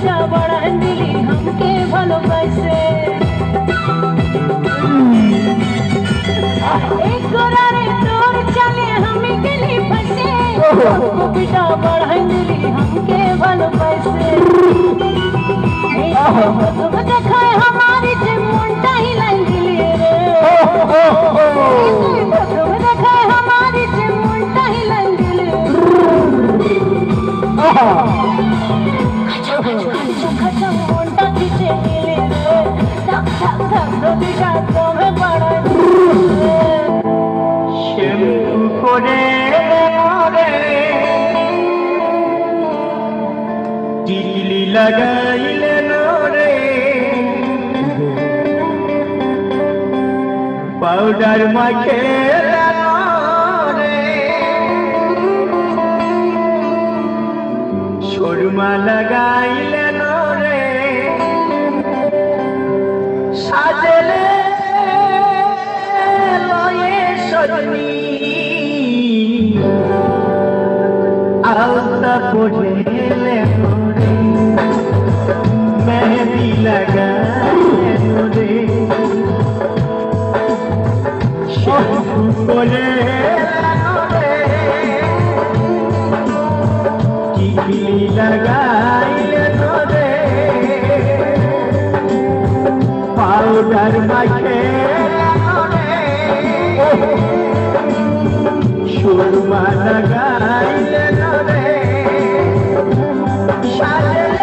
পয়সা বাড়ান দিলি हमके ভালোবাসে एक गोरारे तोर चले हमें गली फंसे पीछा बाड़न दिली हमके भालोबासे तुम देखाए हमारी चिमटा ही लाइन दिली रे तुम देखाए हमारी चिमटा ही लाइन दिली खचा मुंडा खींचे दिली रे धक धक धक दो दिशा तुम्हें पड़ा শ্যাম্পু করে রে টিকলি লাগাইলেন রে পাউডার মাখে রে সুরমা লাগাইলেন রে সাজলে সজনী আলতা পড়েলেন রে মেহেদি লাগালেন রে শ্যাম্পু করে রে টিকলি লাগাইলেন রে পাউডার মাখে সুরমা লাগাইলেন রে সাজনী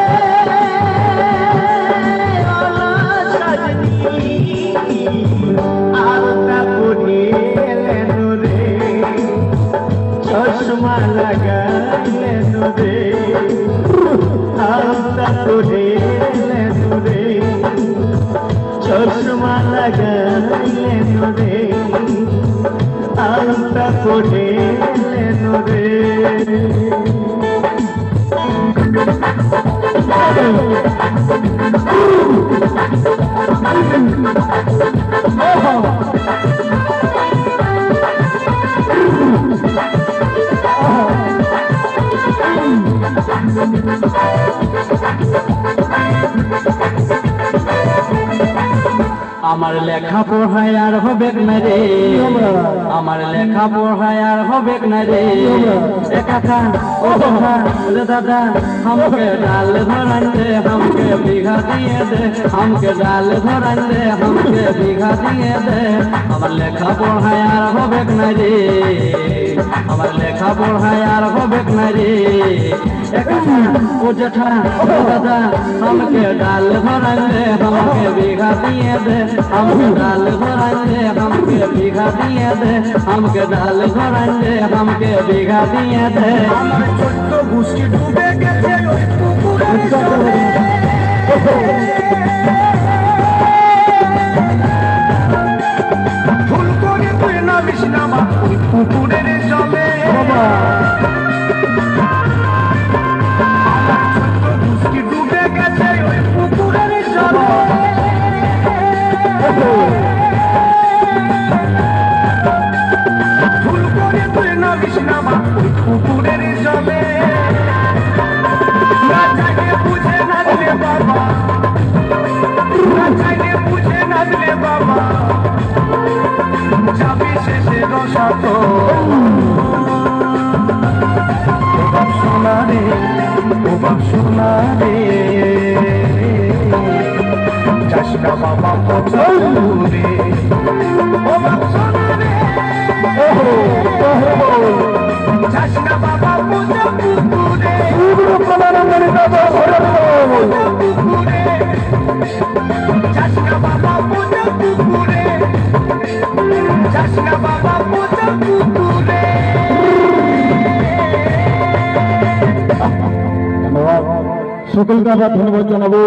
আলতা পড়িলেন রে চশমা লাগাইলেন রে আলতা পড়িলেন রে চশমা লাগাইলেন রে আলতা পড়িলেন রে আমার লেখা পড়ায় আর হবে না রে আমার লেখা পড়ায় আর হবে না রে একা ও দাদা हमके डाल धरन दे हमके बिघा दिए दे हमके डाल धरन दे हमके बिघा दिए दे আমার লেখা পড়ায় আর হবে না রে আমার লেখা পড়ায় আর হবে না রে একা ও জেঠা ও দাদা हमके डाल धरन दे हमके बिघा दिए दे हमके डाल धरन दे हमके बिघा दिए दे हमके डाल धरन दे हमके बिघा दिए दे আমার ছোট্ট গুষ্টি ডুবে গেছে ওই পুকুরের জলে ভুল করে তুই নামিস না মা ওই পুকুরের জলে গুষ্টি ডুবে গেছে ওই পুকুরের জলে ভুল করে তুই নামিস না মা ওই পুকুরের জলে না জানে বুঝে না দিলে বাবা না জানে বুঝে না দিলে বাবা যাবি শেষে রসাত ও বাপ সোনা রে ও বাপ সোনা রে যাস না বাবা পচুরে ও বাপ সোনা রে যাস না বাবা পূজা পুকুরে যাস না বাবা পূজা পুকুরে যাস না বাবা পূজা পুকুরে সকলকে আমরা ধন্যবাদ জানাবো।